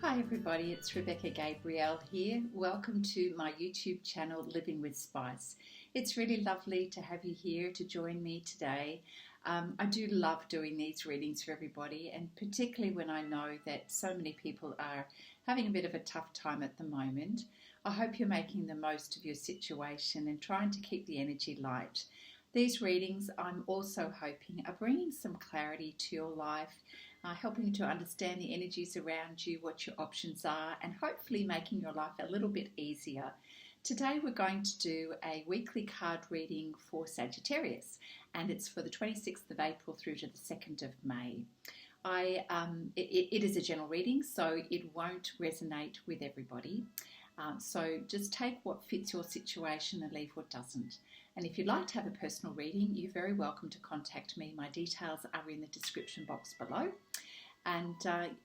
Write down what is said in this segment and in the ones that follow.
Hi everybody, it's Rebecca Gabrielle here. Welcome to my YouTube channel, Living with Spice. It's really lovely to have you here to join me today. I do love doing these readings for everybody, and particularly when I know that so many people are having a bit of a tough time at the moment. I hope you're making the most of your situation and trying to keep the energy light. These readings, I'm also hoping, are bringing some clarity to your life, helping you to understand the energies around you, what your options are, and hopefully making your life a little bit easier. Today we're going to do a weekly card reading for Sagittarius, and it's for the 26th of April through to the 2nd of May. It is a general reading, so it won't resonate with everybody. So just take what fits your situation and leave what doesn't. And if you'd like to have a personal reading, you're very welcome to contact me. My details are in the description box below. And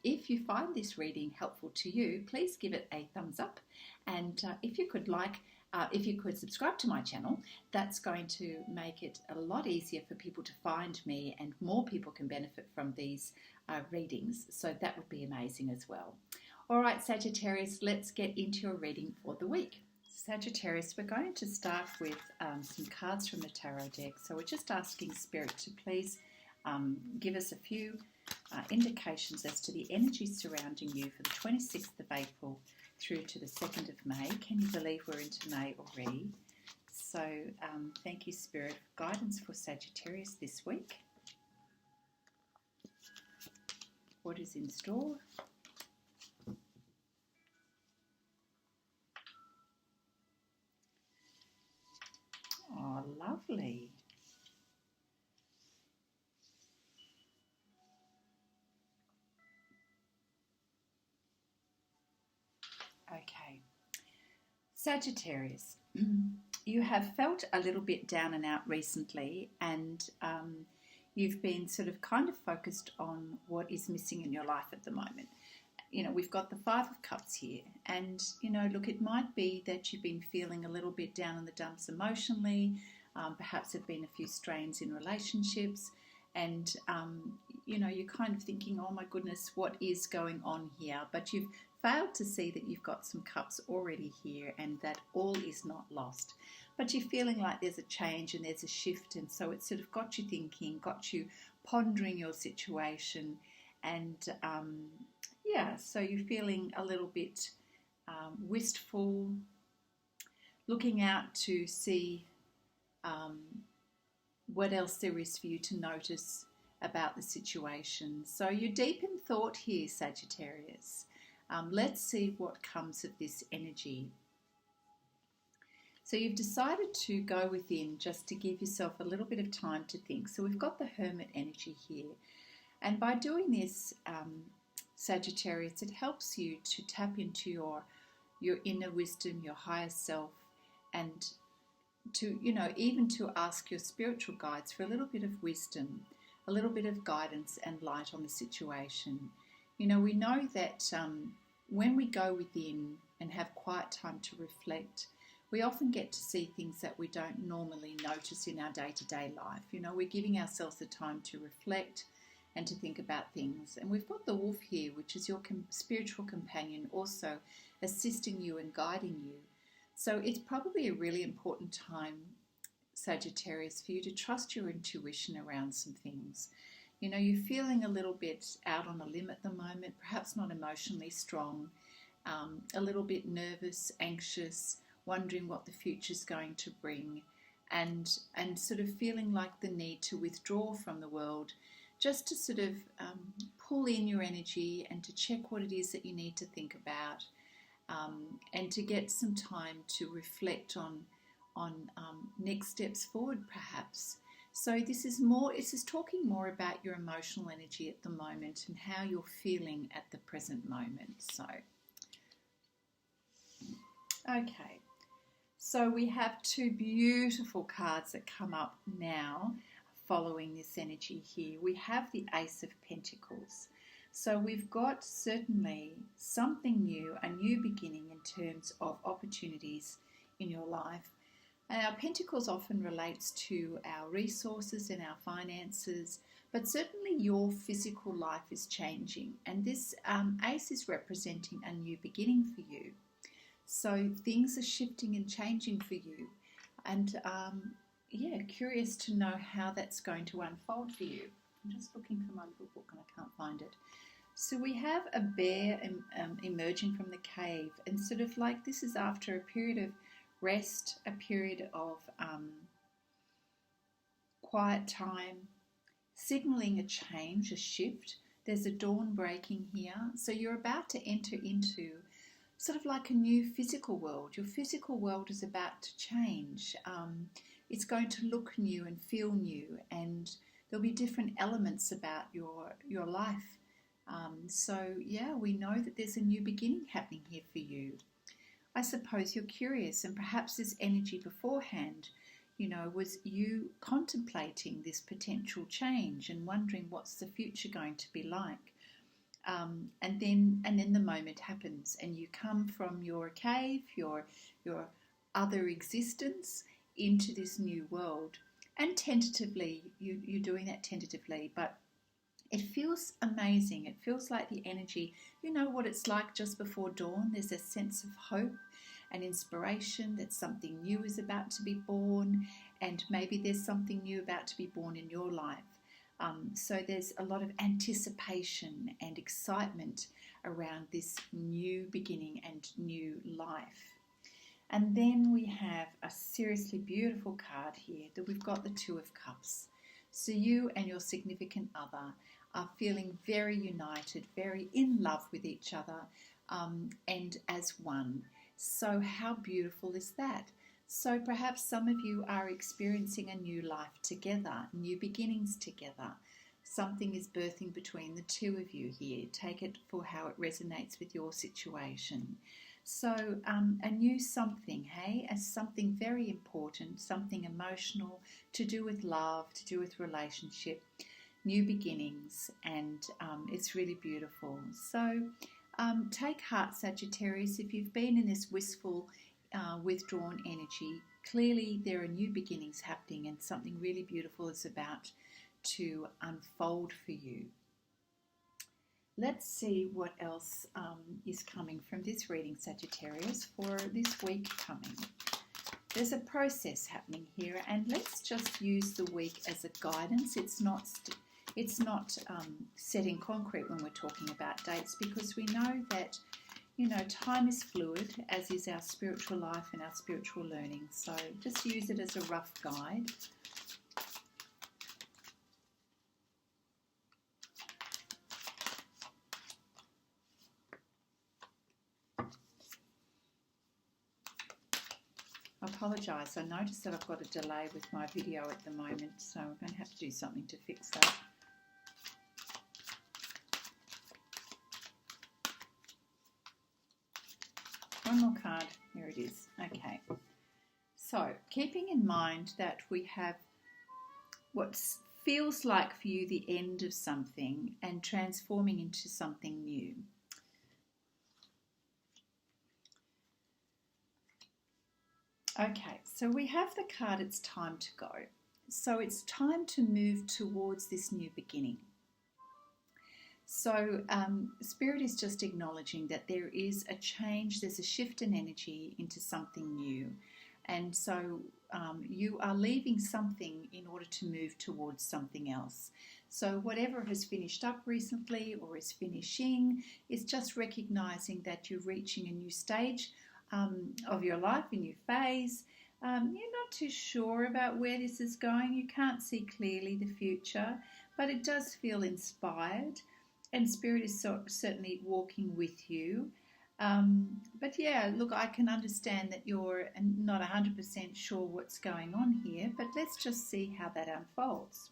if you find this reading helpful to you, please give it a thumbs up. And if you could subscribe to my channel, that's going to make it a lot easier for people to find me, and more people can benefit from these readings. So that would be amazing as well. All right, Sagittarius, let's get into your reading for the week. Sagittarius, we're going to start with some cards from the tarot deck. So we're just asking Spirit to please give us a few indications as to the energy surrounding you for the 26th of April through to the 2nd of May. Can you believe we're into May already? So thank you, Spirit, for guidance for Sagittarius this week. What is in store? Oh, lovely. Okay. Sagittarius, you have felt a little bit down and out recently, and you've been sort of kind of focused on what is missing in your life at the moment. You know, we've got the Five of Cups here, and, you know, look, it might be that you've been feeling a little bit down in the dumps emotionally. Perhaps there have been a few strains in relationships, and, you know, you're kind of thinking, oh my goodness, what is going on here? But you've failed to see that you've got some cups already here and that all is not lost. But you're feeling like there's a change and there's a shift, and so it's sort of got you thinking, got you pondering your situation, and yeah, so you're feeling a little bit wistful, looking out to see what else there is for you to notice about the situation. So you're deep in thought here, Sagittarius. Let's see what comes of this energy. So you've decided to go within just to give yourself a little bit of time to think. So we've got the Hermit energy here. And by doing this, Sagittarius, it helps you to tap into your inner wisdom, your higher self, and to, you know, even to ask your spiritual guides for a little bit of wisdom, a little bit of guidance and light on the situation. You know, we know that when we go within and have quiet time to reflect, we often get to see things that we don't normally notice in our day-to-day life. You know, we're giving ourselves the time to reflect and to think about things. And we've got the Wolf here, which is your spiritual companion, also assisting you and guiding you. So it's probably a really important time, Sagittarius, for you to trust your intuition around some things. You know, you're feeling a little bit out on a limb at the moment, perhaps not emotionally strong, a little bit nervous, anxious, wondering what the future's going to bring, and sort of feeling like the need to withdraw from the world, just to sort of pull in your energy and to check what it is that you need to think about, and to get some time to reflect on next steps forward, perhaps. So this is talking more about your emotional energy at the moment and how you're feeling at the present moment. So, okay. So we have two beautiful cards that come up now following this energy here. We have the Ace of Pentacles. So we've got certainly something new, a new beginning in terms of opportunities in your life. And our Pentacles often relates to our resources and our finances, but certainly your physical life is changing, and this ace is representing a new beginning for you. So things are shifting and changing for you, and yeah, curious to know how that's going to unfold for you. I'm just looking for my little book and I can't find it. So we have a bear emerging from the cave, and sort of like this is after a period of rest, a period of quiet time, signaling a change, a shift. There's a dawn breaking here. So you're about to enter into sort of like a new physical world. Your physical world is about to change. It's going to look new and feel new, and there'll be different elements about your life. So yeah, we know that there's a new beginning happening here for you. I suppose you're curious, and perhaps this energy beforehand, you know, was you contemplating this potential change and wondering what's the future going to be like. And then the moment happens, and you come from your cave, your other existence, into this new world. And tentatively, you're doing that tentatively, but it feels amazing. It feels like the energy, you know what it's like just before dawn. There's a sense of hope and inspiration that something new is about to be born, and maybe there's something new about to be born in your life. So there's a lot of anticipation and excitement around this new beginning and new life. And then we have a seriously beautiful card here that we've got the Two of Cups. So you and your significant other are feeling very united, very in love with each other, and as one. So how beautiful is that? So perhaps some of you are experiencing a new life together, new beginnings together. Something is birthing between the two of you here. Take it for how it resonates with your situation. So a new something, hey, as something very important, something emotional, to do with love, to do with relationship, new beginnings, and it's really beautiful. So take heart, Sagittarius. If you've been in this wistful, withdrawn energy, clearly there are new beginnings happening, and something really beautiful is about to unfold for you. Let's see what else is coming from this reading, Sagittarius, for this week coming. There's a process happening here, and let's just use the week as a guidance. It's not set in concrete when we're talking about dates, because we know that, you know, time is fluid, as is our spiritual life and our spiritual learning. So just use it as a rough guide. I apologise, I noticed that I've got a delay with my video at the moment, so I'm going to have to do something to fix that. One more card, here it is. Okay, so keeping in mind that we have what feels like for you the end of something and transforming into something new. Okay, so we have the card, it's time to go. So it's time to move towards this new beginning. So Spirit is just acknowledging that there is a change, there's a shift in energy into something new. And so you are leaving something in order to move towards something else. So whatever has finished up recently or is finishing is just recognizing that you're reaching a new stage of your life, a new phase. You're not too sure about where this is going. You can't see clearly the future, but it does feel inspired, and Spirit is certainly walking with you. But yeah, look, I can understand that you're not 100% sure what's going on here, but let's just see how that unfolds.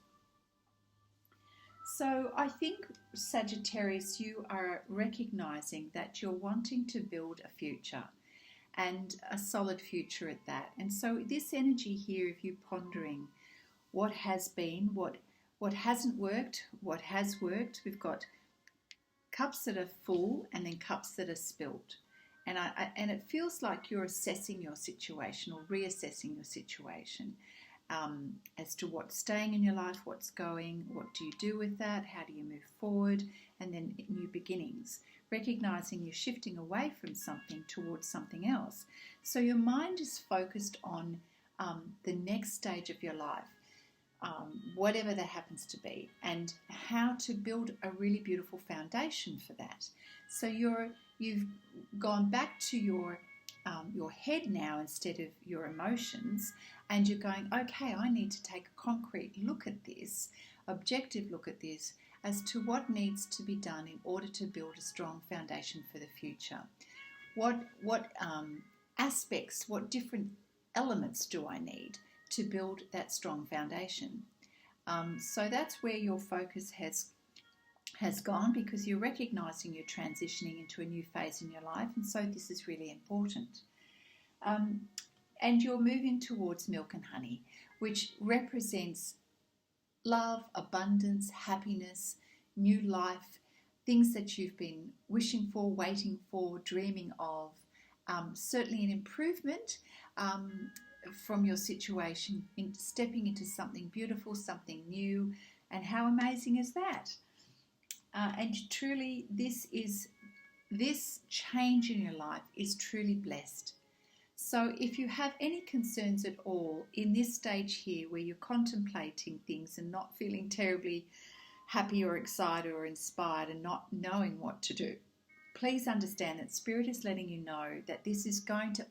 So I think, Sagittarius, you are recognizing that you're wanting to build a future, and a solid future at that. And so this energy here, if you're pondering what has been, what hasn't worked, what has worked, we've got cups that are full and then cups that are spilt. And it feels like you're assessing your situation or reassessing your situation. as to what's staying in your life, what's going, what do you do with that, how do you move forward, and then new beginnings, recognizing you're shifting away from something towards something else. So your mind is focused on the next stage of your life, whatever that happens to be, and how to build a really beautiful foundation for that. So you've gone back to your head now instead of your emotions, and you're going, okay, I need to take a concrete look at this, objective look at this, as to what needs to be done in order to build a strong foundation for the future. What aspects, what different elements do I need to build that strong foundation? So that's where your focus has gone, because you're recognizing you're transitioning into a new phase in your life, and so this is really important. And you're moving towards milk and honey, which represents love, abundance, happiness, new life, things that you've been wishing for, waiting for, dreaming of, certainly an improvement from your situation, stepping into something beautiful, something new, and how amazing is that? And truly, this change in your life is truly blessed. So if you have any concerns at all in this stage here, where you're contemplating things and not feeling terribly happy or excited or inspired and not knowing what to do, please understand that Spirit is letting you know that this is going to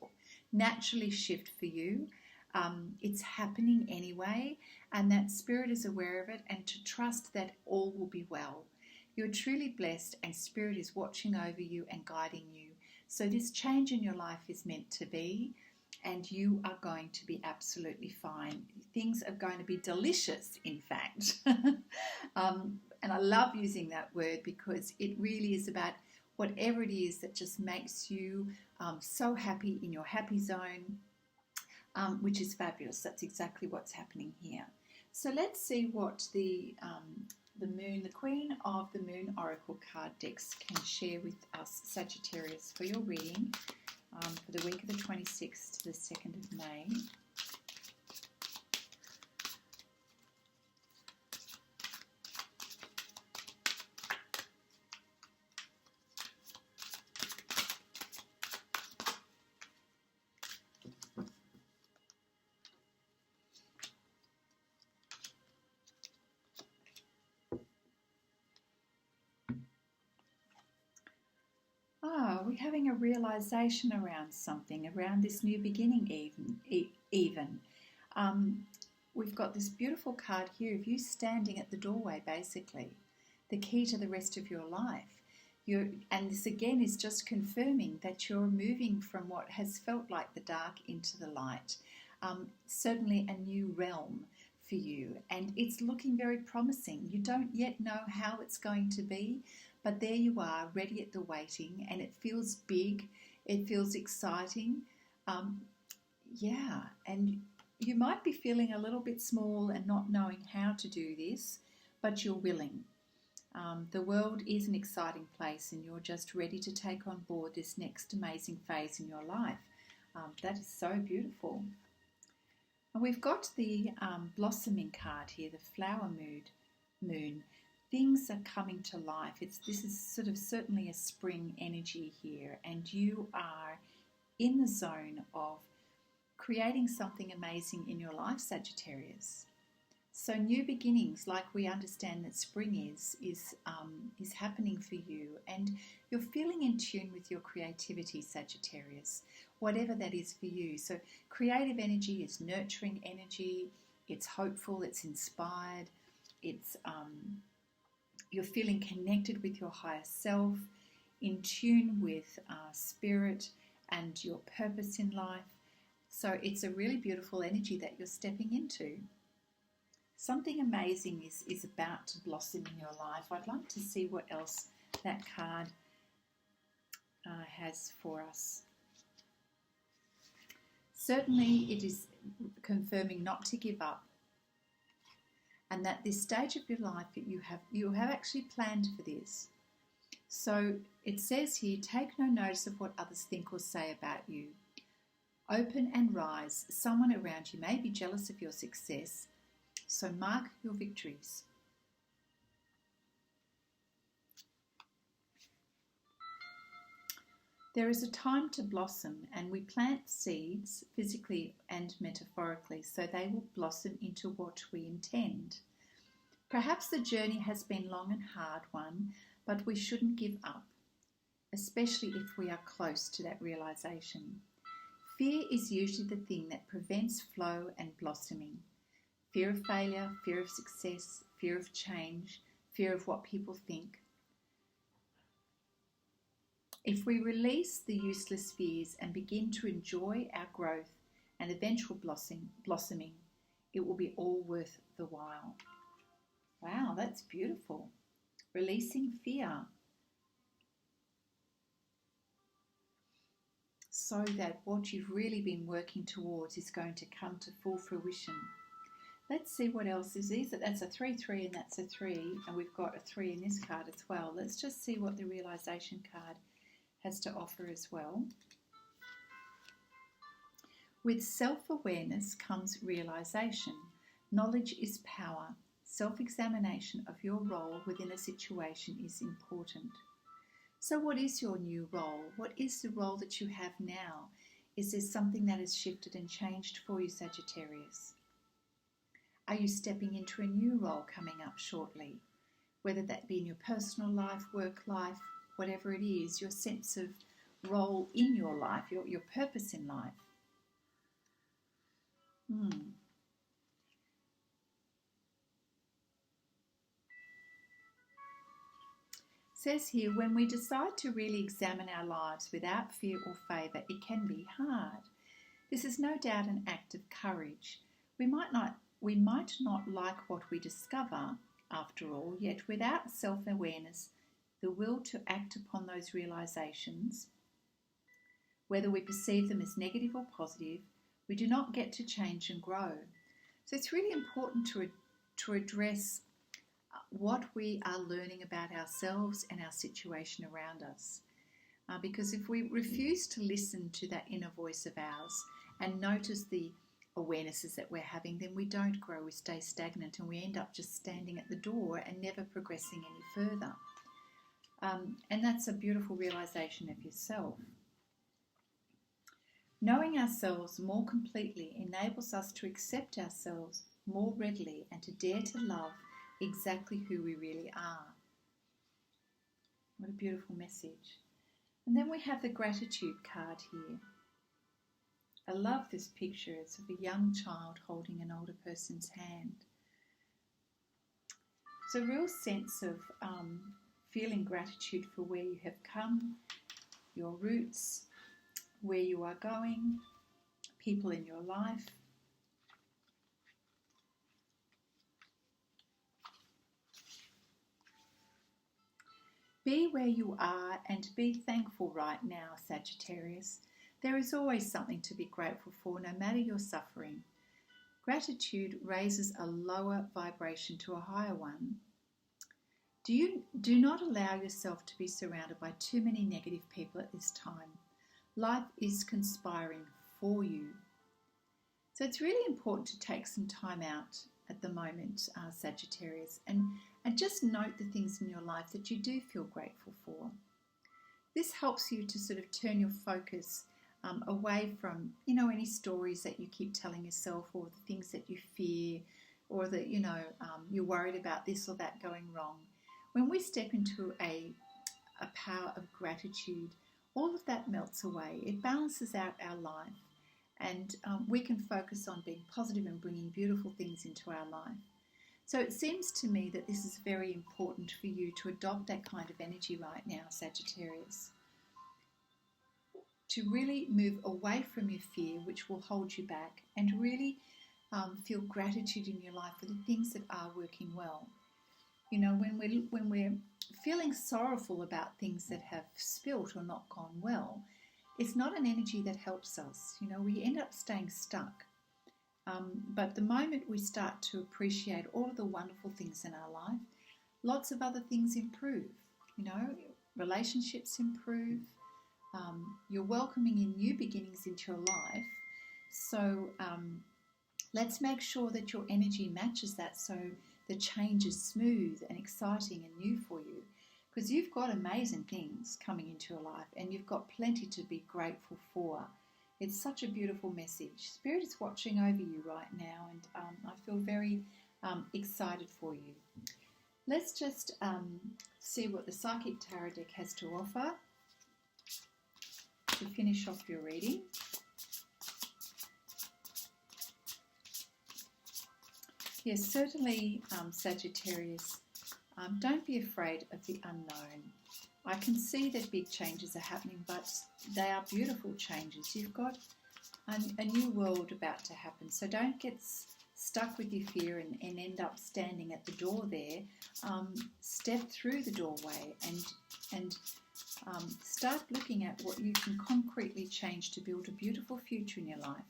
naturally shift for you. It's happening anyway, and that Spirit is aware of it, and to trust that all will be well. You're truly blessed, and Spirit is watching over you and guiding you. So this change in your life is meant to be, and you are going to be absolutely fine. Things are going to be delicious, in fact. And I love using that word, because it really is about whatever it is that just makes you so happy in your happy zone, which is fabulous. That's exactly what's happening here. So let's see what the Moon, the Queen of the Moon Oracle card decks can share with us, Sagittarius, for your reading for the week of the 26th to the 2nd of May. We're having a realization around something, around this new beginning even. We've got this beautiful card here of you standing at the doorway, basically, the key to the rest of your life. And this again is just confirming that you're moving from what has felt like the dark into the light. Certainly a new realm for you, and it's looking very promising. You don't yet know how it's going to be, but there you are, ready at the waiting, and it feels big, it feels exciting. And you might be feeling a little bit small and not knowing how to do this, but you're willing. The world is an exciting place, and you're just ready to take on board this next amazing phase in your life. That is so beautiful. And we've got the blossoming card here, the flower moon. Things are coming to life. This is sort of certainly a spring energy here, and you are in the zone of creating something amazing in your life, Sagittarius. So new beginnings, like we understand that spring is happening for you, and you're feeling in tune with your creativity, Sagittarius, whatever that is for you. So creative energy is nurturing energy. It's hopeful. It's inspired. It's you're feeling connected with your higher self, in tune with spirit and your purpose in life. So it's a really beautiful energy that you're stepping into. Something amazing is about to blossom in your life. I'd like to see what else that card has for us. Certainly it is confirming not to give up, and that this stage of your life that you have actually planned for this. So it says here, take no notice of what others think or say about you. Open and rise. Someone around you may be jealous of your success, so mark your victories. There is a time to blossom, and we plant seeds physically and metaphorically, so they will blossom into what we intend. Perhaps the journey has been long and hard one, but we shouldn't give up, especially if we are close to that realization. Fear is usually the thing that prevents flow and blossoming. Fear of failure, fear of success, fear of change, fear of what people think. If we release the useless fears and begin to enjoy our growth and eventual blossoming, it will be all worth the while. Wow, that's beautiful. Releasing fear so that what you've really been working towards is going to come to full fruition. Let's see what else is this. That's a 3-3 and that's a 3, and we've got a 3 in this card as well. Let's just see what the realization card has to offer as well. With self-awareness comes realization. Knowledge is power. Self-examination of your role within a situation is important. So what is your new role? What is the role that you have now? Is there something that has shifted and changed for you, Sagittarius? Are you stepping into a new role coming up shortly? Whether that be in your personal life, work life, whatever it is, your sense of role in your life, your purpose in life. Says here, when we decide to really examine our lives without fear or favour, it can be hard. This is no doubt an act of courage. We might not like what we discover, after all, yet without self-awareness, the will to act upon those realizations, whether we perceive them as negative or positive, we do not get to change and grow. So it's really important to address what we are learning about ourselves and our situation around us. Because if we refuse to listen to that inner voice of ours and notice the awarenesses that we're having, then we don't grow, we stay stagnant, and we end up just standing at the door and never progressing any further. And that's a beautiful realization of yourself. Knowing ourselves more completely enables us to accept ourselves more readily and to dare to love exactly who we really are. What a beautiful message. And then we have the gratitude card here. I love this picture. It's of a young child holding an older person's hand. It's a real sense of feeling gratitude for where you have come, your roots, where you are going, people in your life. Be where you are and be thankful right now, Sagittarius. There is always something to be grateful for, no matter your suffering. Gratitude raises a lower vibration to a higher one. Do not allow yourself to be surrounded by too many negative people at this time. Life is conspiring for you. So it's really important to take some time out at the moment, Sagittarius, and just note the things in your life that you do feel grateful for. This helps you to sort of turn your focus away from, any stories that you keep telling yourself, or the things that you fear, or that, you're worried about this or that going wrong. When we step into a power of gratitude, all of that melts away. It balances out our life, and we can focus on being positive and bringing beautiful things into our life. So it seems to me that this is very important for you to adopt that kind of energy right now, Sagittarius. To really move away from your fear, which will hold you back, and really feel gratitude in your life for the things that are working well. When we're feeling sorrowful about things that have spilt or not gone well, it's not an energy that helps us. We end up staying stuck. But the moment we start to appreciate all of the wonderful things in our life, lots of other things improve. Relationships improve. You're welcoming in new beginnings into your life, So let's make sure that your energy matches that, so the change is smooth and exciting and new for you, because you've got amazing things coming into your life and you've got plenty to be grateful for. It's such a beautiful message. Spirit is watching over you right now, and I feel very excited for you. Let's just see what the Psychic Tarot deck has to offer to finish off your reading. Yes, certainly, Sagittarius, don't be afraid of the unknown. I can see that big changes are happening, but they are beautiful changes. You've got a new world about to happen, so don't get stuck with your fear and end up standing at the door there. Step through the doorway and start looking at what you can concretely change to build a beautiful future in your life.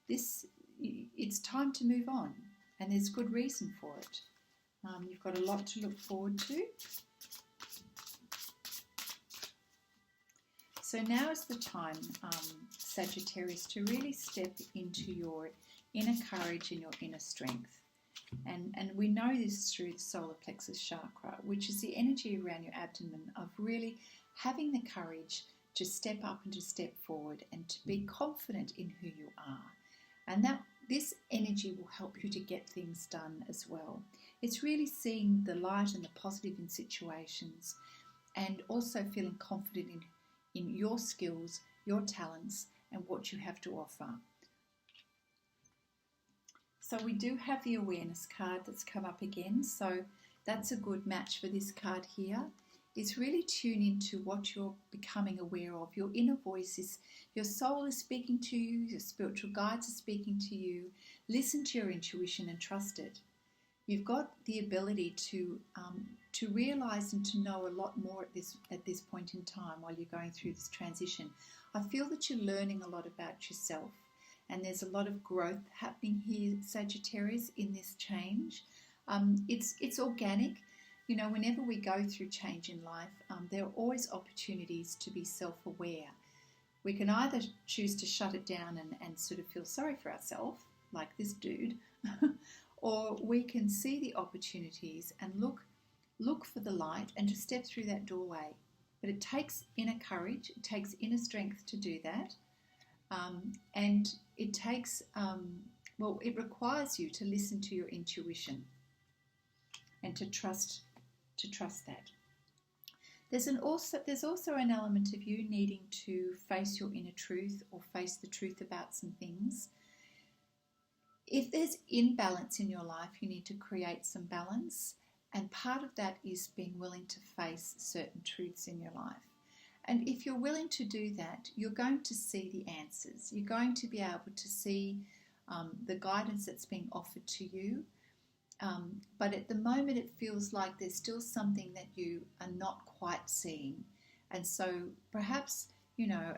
It's time to move on, and there's good reason for it. You've got a lot to look forward to. So now is the time, Sagittarius, to really step into your inner courage and your inner strength. And we know this through the solar plexus chakra, which is the energy around your abdomen of really having the courage to step up and to step forward and to be confident in who you are. And that this energy will help you to get things done as well. It's really seeing the light and the positive in situations, and also feeling confident in your skills, your talents, and what you have to offer. So we do have the awareness card that's come up again, so that's a good match for this card here. It's really tune into what you're becoming aware of. Your inner voice is, your soul is speaking to you, your spiritual guides are speaking to you. Listen to your intuition and trust it. You've got the ability to realize and to know a lot more at this point in time while you're going through this transition. I feel that you're learning a lot about yourself, and there's a lot of growth happening here, Sagittarius, in this change. It's organic. You know, whenever we go through change in life, there are always opportunities to be self-aware. We can either choose to shut it down and sort of feel sorry for ourselves, like this dude, or we can see the opportunities and look for the light and to step through that doorway. But it takes inner courage, it takes inner strength to do that, and it takes, it requires you to listen to your intuition and to trust that. There's also an element of you needing to face your inner truth or face the truth about some things. If there's imbalance in your life, you need to create some balance, and part of that is being willing to face certain truths in your life. And if you're willing to do that, you're going to see the answers. You're going to be able to see the guidance that's being offered to you. But at the moment, it feels like there's still something that you are not quite seeing. And so perhaps,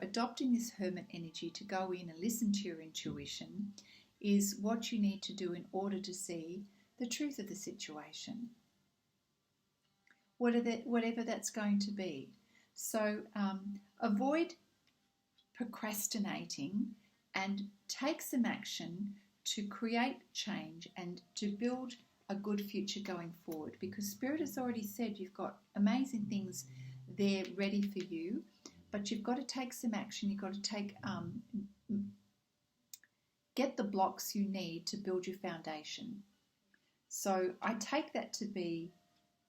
adopting this hermit energy to go in and listen to your intuition is what you need to do in order to see the truth of the situation, whatever that's going to be. So avoid procrastinating and take some action to create change and to build a good future going forward, because Spirit has already said you've got amazing things there ready for you, but you've got to take some action. You've got to get the blocks you need to build your foundation. So I take that to be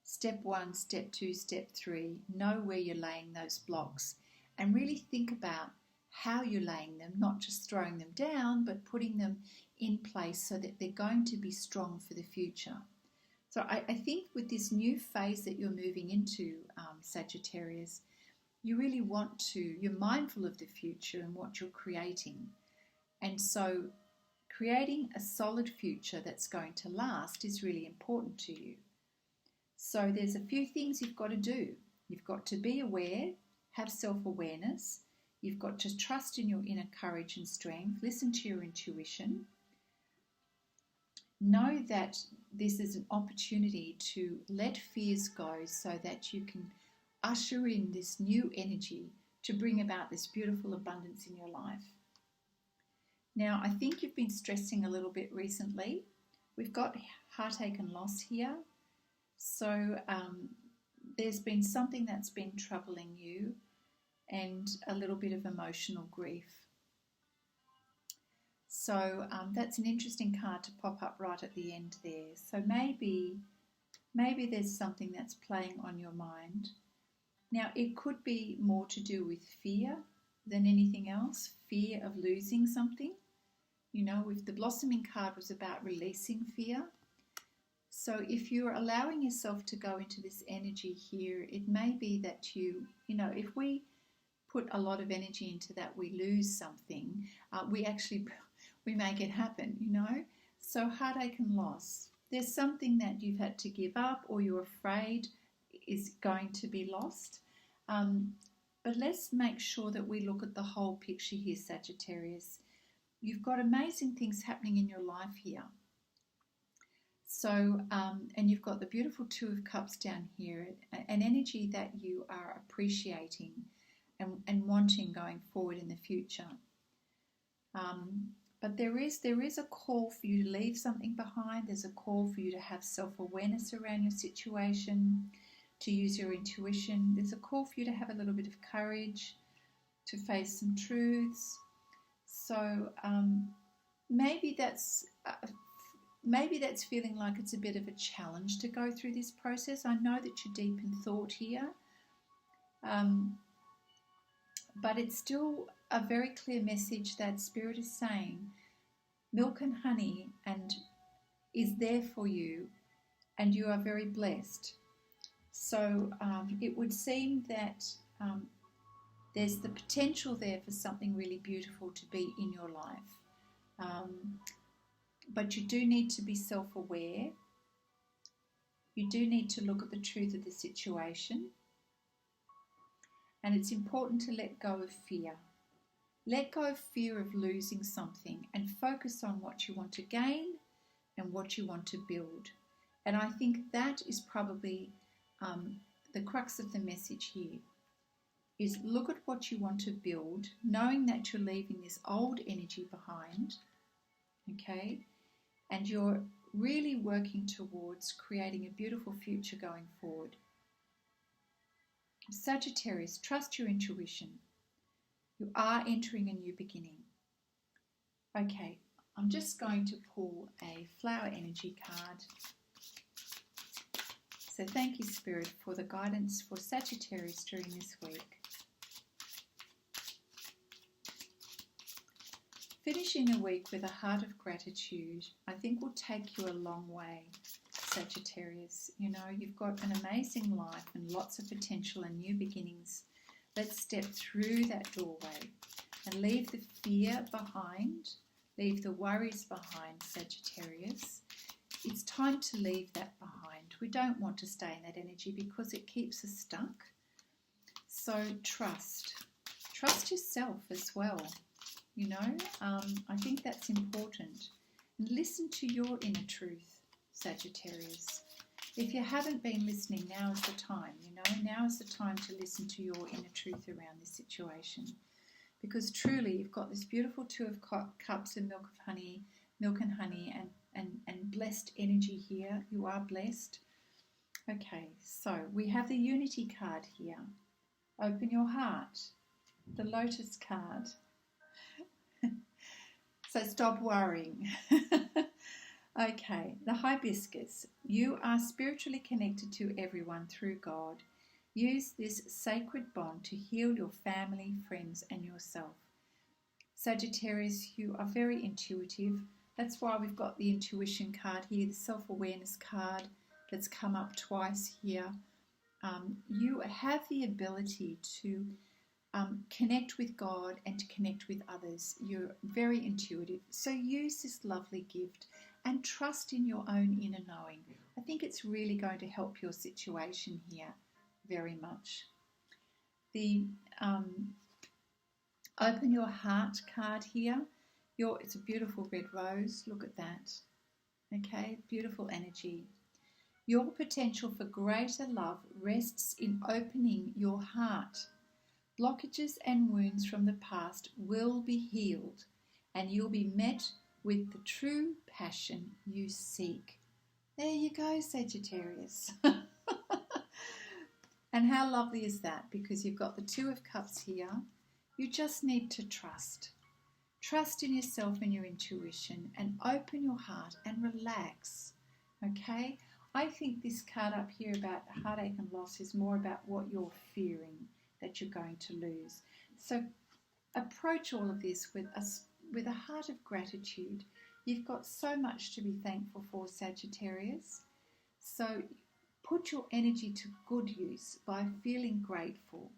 step 1, step 2, step 3. Know where you're laying those blocks and really think about how you're laying them, not just throwing them down, but putting them in place so that they're going to be strong for the future. So I think with this new phase that you're moving into, Sagittarius, you really you're mindful of the future and what you're creating. And so creating a solid future that's going to last is really important to you. So there's a few things you've got to do. You've got to be aware, have self-awareness. You've got to trust in your inner courage and strength. Listen to your intuition. Know that this is an opportunity to let fears go so that you can usher in this new energy to bring about this beautiful abundance in your life. Now, I think you've been stressing a little bit recently. We've got heartache and loss here. So there's been something that's been troubling you and a little bit of emotional grief. So that's an interesting card to pop up right at the end there. So maybe there's something that's playing on your mind. Now, it could be more to do with fear than anything else, fear of losing something. You know, if the blossoming card was about releasing fear. So if you're allowing yourself to go into this energy here, it may be that you know, if we put a lot of energy into that, we lose something. We make it happen, you know. So heartache and loss. There's something that you've had to give up or you're afraid is going to be lost. But let's make sure that we look at the whole picture here, Sagittarius. You've got amazing things happening in your life here. So, and you've got the beautiful Two of Cups down here, an energy that you are appreciating and wanting going forward in the future. But there is a call for you to leave something behind. There's a call for you to have self-awareness around your situation, to use your intuition. There's a call for you to have a little bit of courage, to face some truths. So maybe that's feeling like it's a bit of a challenge to go through this process. I know that you're deep in thought here, but it's still a very clear message that Spirit is saying milk and honey and is there for you, and you are very blessed. So it would seem that there's the potential there for something really beautiful to be in your life. But you do need to be self-aware. You do need to look at the truth of the situation. And it's important to let go of fear. Let go of fear of losing something and focus on what you want to gain and what you want to build. And I think that is probably the crux of the message here, is look at what you want to build, knowing that you're leaving this old energy behind, okay? And you're really working towards creating a beautiful future going forward. Sagittarius, trust your intuition. You are entering a new beginning. Okay, I'm just going to pull a flower energy card. So thank you, Spirit, for the guidance for Sagittarius during this week. Finishing a week with a heart of gratitude, I think will take you a long way, Sagittarius. You know, you've got an amazing life and lots of potential and new beginnings. Let's step through that doorway and leave the fear behind, leave the worries behind, Sagittarius. It's time to leave that behind. We don't want to stay in that energy because it keeps us stuck. So trust yourself as well. You know, I think that's important. And listen to your inner truth, Sagittarius. If you haven't been listening, now is the time, you know. Now is the time to listen to your inner truth around this situation. Because truly, you've got this beautiful Two of Cups and milk and honey and blessed energy here. You are blessed. Okay, so we have the Unity card here. Open your heart. The Lotus card. So stop worrying. Okay, the Hibiscus. You are spiritually connected to everyone through God. Use this sacred bond to heal your family, friends, and yourself. Sagittarius, you are very intuitive. That's why we've got the intuition card here, the self-awareness card that's come up twice here. You have the ability to connect with God and to connect with others. You're very intuitive. So use this lovely gift and trust in your own inner knowing. I think it's really going to help your situation here very much. The Open Your Heart card here. It's a beautiful red rose. Look at that. Okay, beautiful energy. Your potential for greater love rests in opening your heart. Blockages and wounds from the past will be healed, and you'll be met with the true passion you seek. There you go, Sagittarius. And how lovely is that? Because you've got the Two of Cups here. You just need to trust. Trust in yourself and your intuition, and open your heart and relax. Okay? I think this card up here about heartache and loss is more about what you're fearing that you're going to lose. So approach all of this with a heart of gratitude. You've got so much to be thankful for, Sagittarius. So put your energy to good use by feeling grateful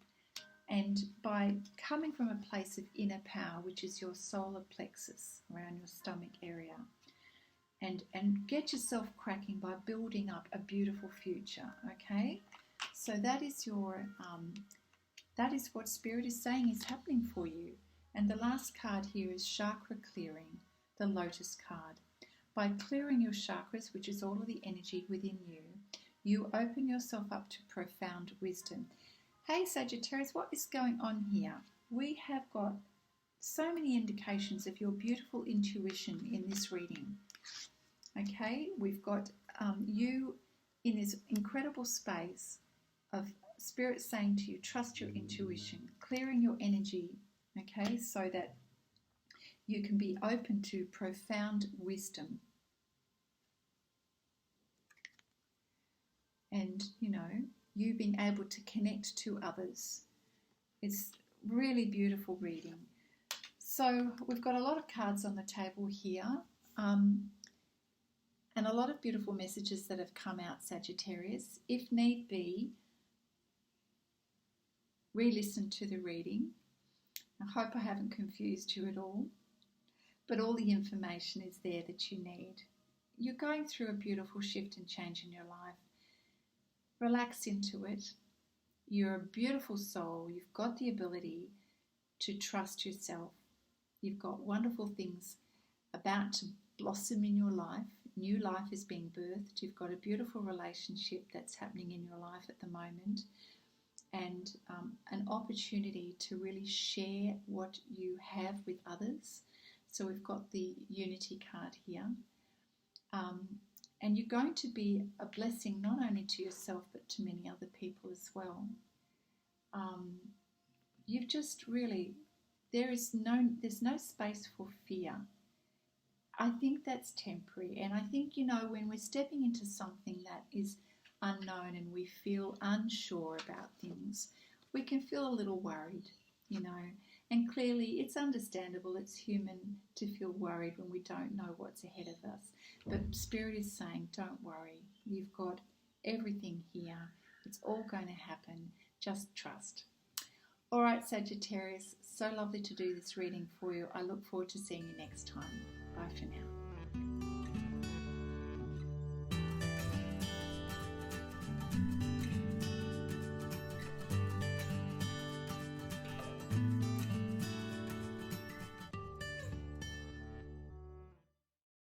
and by coming from a place of inner power, which is your solar plexus around your stomach area. And get yourself cracking by building up a beautiful future, okay? So that is what Spirit is saying is happening for you. And the last card here is chakra clearing, the Lotus card. By clearing your chakras, which is all of the energy within you, you open yourself up to profound wisdom. Hey Sagittarius, what is going on here? We have got so many indications of your beautiful intuition in this reading. Okay, we've got you in this incredible space of Spirit saying to you, trust your intuition, clearing your energy, okay, so that you can be open to profound wisdom. And, you know, you being able to connect to others. It's really beautiful reading. So we've got a lot of cards on the table here. And a lot of beautiful messages that have come out, Sagittarius. If need be, re-listen to the reading. I hope I haven't confused you at all, but all the information is there that you need. You're going through a beautiful shift and change in your life. Relax into it. You're a beautiful soul. You've got the ability to trust yourself. You've got wonderful things about to blossom in your life. New life is being birthed. You've got a beautiful relationship that's happening in your life at the moment, and an opportunity to really share what you have with others. So we've got the Unity card here. And you're going to be a blessing not only to yourself but to many other people as well. You've just really, there's no space for fear. I think that's temporary, and I think, you know, when we're stepping into something that is unknown and we feel unsure about things, we can feel a little worried, you know, and clearly it's understandable, it's human to feel worried when we don't know what's ahead of us. But Spirit is saying, don't worry, you've got everything here, it's all going to happen, just trust. All right, Sagittarius, so lovely to do this reading for you. I look forward to seeing you next time. Bye for now.